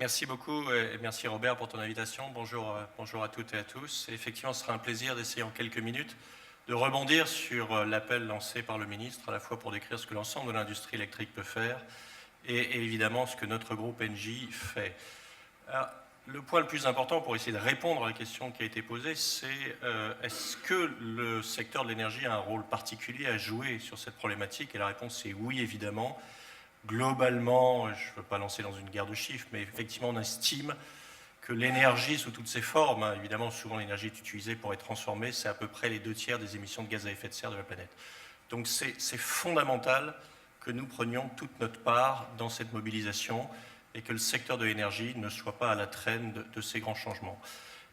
Merci beaucoup et merci Robert pour ton invitation. Bonjour à toutes et à tous. Et effectivement, ce sera un plaisir d'essayer en quelques minutes de rebondir sur l'appel lancé par le ministre, à la fois pour décrire ce que l'ensemble de l'industrie électrique peut faire et évidemment ce que notre groupe Engie fait. Alors, le point le plus important pour essayer de répondre à la question qui a été posée, c'est est-ce que le secteur de l'énergie a un rôle particulier à jouer sur cette problématique? Et la réponse est oui, évidemment. Globalement, je ne veux pas lancer dans une guerre de chiffres, mais effectivement, on estime que l'énergie sous toutes ses formes, évidemment, souvent l'énergie est utilisée pour être transformée, c'est à peu près les 2/3 des émissions de gaz à effet de serre de la planète. Donc c'est fondamental que nous prenions toute notre part dans cette mobilisation et que le secteur de l'énergie ne soit pas à la traîne de ces grands changements.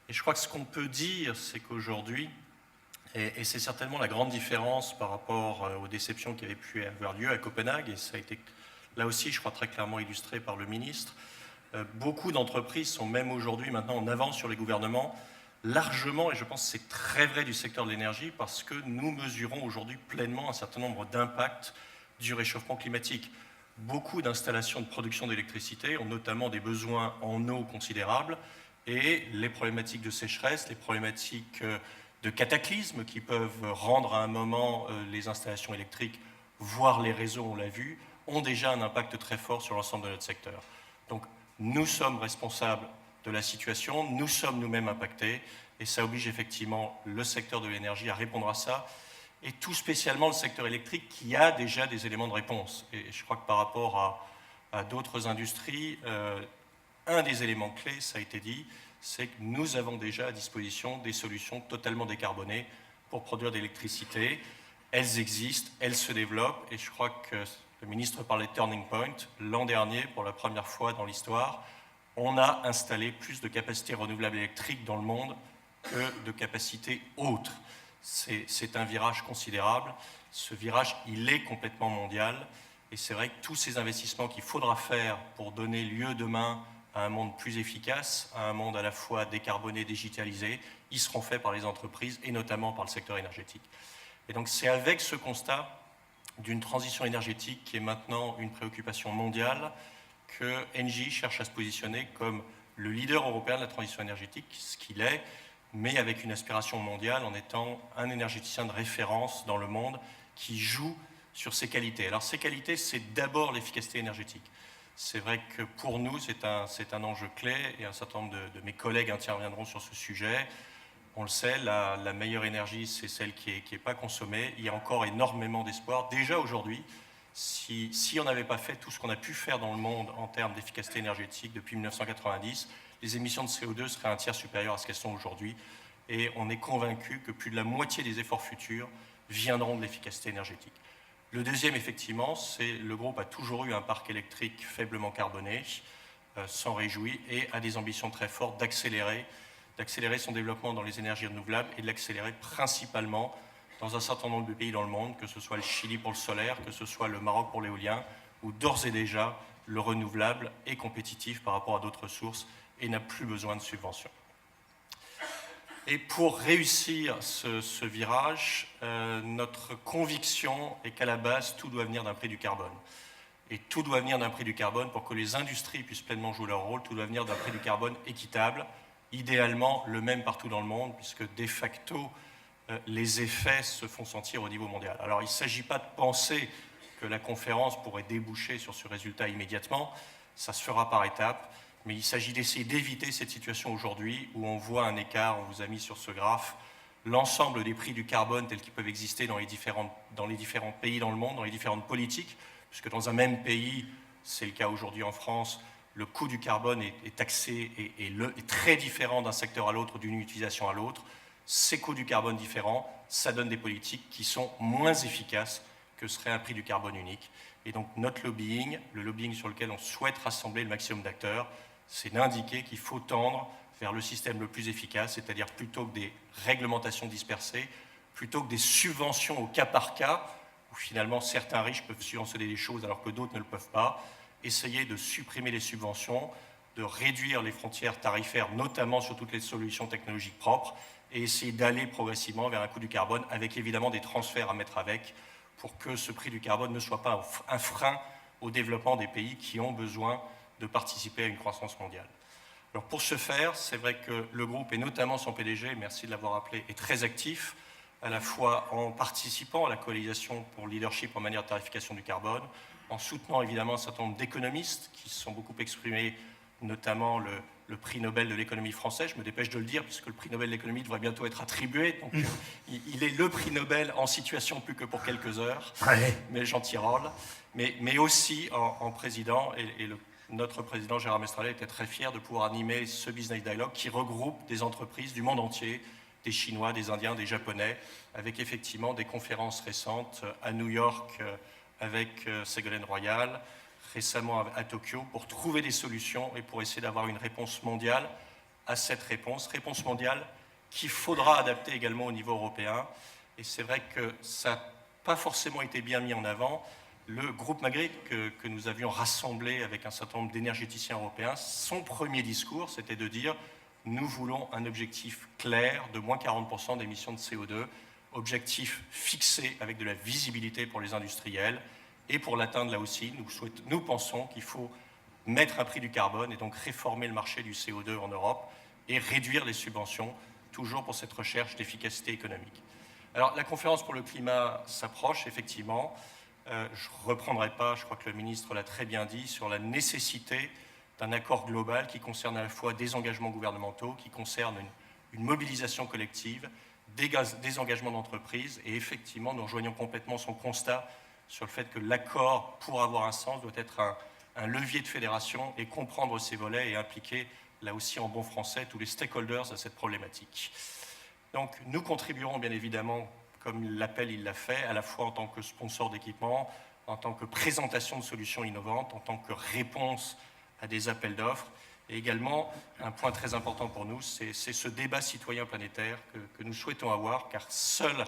Et je crois que ce qu'on peut dire, c'est qu'aujourd'hui, et c'est certainement la grande différence par rapport aux déceptions qui avaient pu avoir lieu à Copenhague, et ça a été là aussi, je crois, très clairement illustré par le ministre. Beaucoup d'entreprises sont même aujourd'hui maintenant en avance sur les gouvernements, largement, et je pense que c'est très vrai du secteur de l'énergie, parce que nous mesurons aujourd'hui pleinement un certain nombre d'impacts du réchauffement climatique. Beaucoup d'installations de production d'électricité ont notamment des besoins en eau considérables, et les problématiques de sécheresse, les problématiques de cataclysmes qui peuvent rendre à un moment les installations électriques, voire les réseaux, on l'a vu, ont déjà un impact très fort sur l'ensemble de notre secteur. Donc nous sommes responsables de la situation, nous sommes nous-mêmes impactés, et ça oblige effectivement le secteur de l'énergie à répondre à ça, et tout spécialement le secteur électrique qui a déjà des éléments de réponse. Et je crois que par rapport à d'autres industries, un des éléments clés, ça a été dit, c'est que nous avons déjà à disposition des solutions totalement décarbonées pour produire de l'électricité. Elles existent, elles se développent, et je crois que le ministre parlait de turning point. L'an dernier, pour la première fois dans l'histoire, on a installé plus de capacités renouvelables électriques dans le monde que de capacités autres. C'est un virage considérable. Ce virage, il est complètement mondial. Et c'est vrai que tous ces investissements qu'il faudra faire pour donner lieu demain à un monde plus efficace, à un monde à la fois décarboné, digitalisé, ils seront faits par les entreprises et notamment par le secteur énergétique. Et donc c'est avec ce constat d'une transition énergétique qui est maintenant une préoccupation mondiale que Engie cherche à se positionner comme le leader européen de la transition énergétique, ce qu'il est, mais avec une aspiration mondiale en étant un énergéticien de référence dans le monde qui joue sur ses qualités. Alors ces qualités, c'est d'abord l'efficacité énergétique. C'est vrai que pour nous, c'est un enjeu clé, et un certain nombre de mes collègues interviendront sur ce sujet. On le sait, la meilleure énergie, c'est celle qui est pas consommée. Il y a encore énormément d'espoir. Déjà aujourd'hui, si on n'avait pas fait tout ce qu'on a pu faire dans le monde en termes d'efficacité énergétique depuis 1990, les émissions de CO2 seraient un tiers supérieures à ce qu'elles sont aujourd'hui. Et on est convaincu que plus de la moitié des efforts futurs viendront de l'efficacité énergétique. Le deuxième, effectivement, c'est le groupe a toujours eu un parc électrique faiblement carboné, s'en réjouit, et a des ambitions très fortes d'accélérer son développement dans les énergies renouvelables et de l'accélérer principalement dans un certain nombre de pays dans le monde, que ce soit le Chili pour le solaire, que ce soit le Maroc pour l'éolien, où d'ores et déjà le renouvelable est compétitif par rapport à d'autres sources et n'a plus besoin de subventions. Et pour réussir ce virage, notre conviction est qu'à la base, tout doit venir d'un prix du carbone. Et tout doit venir d'un prix du carbone pour que les industries puissent pleinement jouer leur rôle. Tout doit venir d'un prix du carbone équitable, idéalement le même partout dans le monde, puisque de facto, les effets se font sentir au niveau mondial. Alors il ne s'agit pas de penser que la conférence pourrait déboucher sur ce résultat immédiatement, ça se fera par étapes, mais il s'agit d'essayer d'éviter cette situation aujourd'hui où on voit un écart, on vous a mis sur ce graphe, l'ensemble des prix du carbone tels qu'ils peuvent exister dans les différents pays dans le monde, dans les différentes politiques, puisque dans un même pays, c'est le cas aujourd'hui en France, le coût du carbone est taxé et est très différent d'un secteur à l'autre, d'une utilisation à l'autre. Ces coûts du carbone différents, ça donne des politiques qui sont moins efficaces que serait un prix du carbone unique. Et donc notre lobbying, le lobbying sur lequel on souhaite rassembler le maximum d'acteurs, c'est d'indiquer qu'il faut tendre vers le système le plus efficace, c'est-à-dire plutôt que des réglementations dispersées, plutôt que des subventions au cas par cas, où finalement certains riches peuvent subventionner des choses alors que d'autres ne le peuvent pas, essayer de supprimer les subventions, de réduire les frontières tarifaires, notamment sur toutes les solutions technologiques propres, et essayer d'aller progressivement vers un coût du carbone, avec évidemment des transferts à mettre avec, pour que ce prix du carbone ne soit pas un frein au développement des pays qui ont besoin de participer à une croissance mondiale. Alors pour ce faire, c'est vrai que le groupe, et notamment son PDG, merci de l'avoir rappelé, est très actif, à la fois en participant à la coalition pour leadership en matière de tarification du carbone, en soutenant évidemment un certain nombre d'économistes qui se sont beaucoup exprimés, notamment le prix Nobel de l'économie française. Je me dépêche de le dire, puisque le prix Nobel de l'économie devrait bientôt être attribué. Donc, il est le prix Nobel en situation plus que pour quelques heures, mais j'en tire rôle. Mais aussi en président, et notre président Gérard Mestrallet était très fier de pouvoir animer ce Business Dialogue qui regroupe des entreprises du monde entier, des Chinois, des Indiens, des Japonais, avec effectivement des conférences récentes à New York avec Ségolène Royal, récemment à Tokyo, pour trouver des solutions et pour essayer d'avoir une réponse mondiale à cette réponse mondiale qu'il faudra adapter également au niveau européen. Et c'est vrai que ça n'a pas forcément été bien mis en avant. Le groupe Magritte que nous avions rassemblé avec un certain nombre d'énergéticiens européens, son premier discours, c'était de dire « Nous voulons un objectif clair de moins 40% d'émissions de CO2, objectif fixé avec de la visibilité pour les industriels. Et pour l'atteindre là aussi, nous pensons qu'il faut mettre un prix du carbone et donc réformer le marché du CO2 en Europe et réduire les subventions, toujours pour cette recherche d'efficacité économique. » Alors la conférence pour le climat s'approche effectivement. Je ne reprendrai pas, je crois que le ministre l'a très bien dit, sur la nécessité d'un accord global qui concerne à la fois des engagements gouvernementaux, qui concerne une mobilisation collective, des engagements d'entreprise, et effectivement nous rejoignons complètement son constat sur le fait que l'accord, pour avoir un sens, doit être un levier de fédération et comprendre ces volets et impliquer, là aussi en bon français, tous les stakeholders à cette problématique. Donc nous contribuerons bien évidemment, comme l'appel il l'a fait, à la fois en tant que sponsor d'équipement, en tant que présentation de solutions innovantes, en tant que réponse à des appels d'offres. Et également, un point très important pour nous, c'est ce débat citoyen planétaire que nous souhaitons avoir, car seule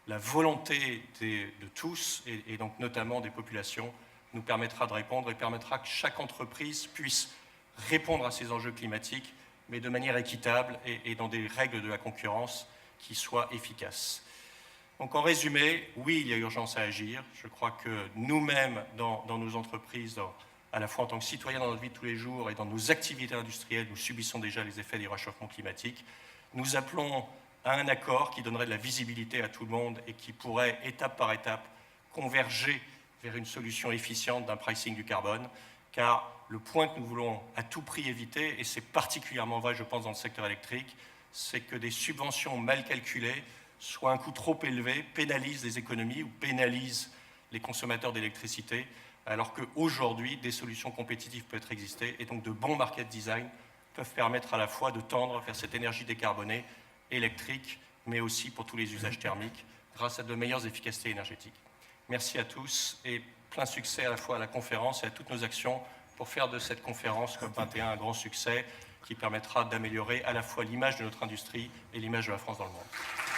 la volonté de tous, et donc notamment des populations, nous permettra de répondre et permettra que chaque entreprise puisse répondre à ces enjeux climatiques, mais de manière équitable et dans des règles de la concurrence qui soient efficaces. Donc en résumé, oui, il y a urgence à agir. Je crois que nous-mêmes, dans nos entreprises, à la fois en tant que citoyens dans notre vie de tous les jours et dans nos activités industrielles, nous subissons déjà les effets du réchauffement climatique. Nous appelons à un accord qui donnerait de la visibilité à tout le monde et qui pourrait, étape par étape, converger vers une solution efficiente d'un pricing du carbone, car le point que nous voulons à tout prix éviter, et c'est particulièrement vrai, je pense, dans le secteur électrique, c'est que des subventions mal calculées soit un coût trop élevé, pénalise les économies ou pénalise les consommateurs d'électricité, alors qu'aujourd'hui, des solutions compétitives peuvent exister et donc de bons market design peuvent permettre à la fois de tendre vers cette énergie décarbonée électrique, mais aussi pour tous les usages thermiques, grâce à de meilleures efficacités énergétiques. Merci à tous et plein succès à la fois à la conférence et à toutes nos actions pour faire de cette conférence COP21 un grand succès qui permettra d'améliorer à la fois l'image de notre industrie et l'image de la France dans le monde.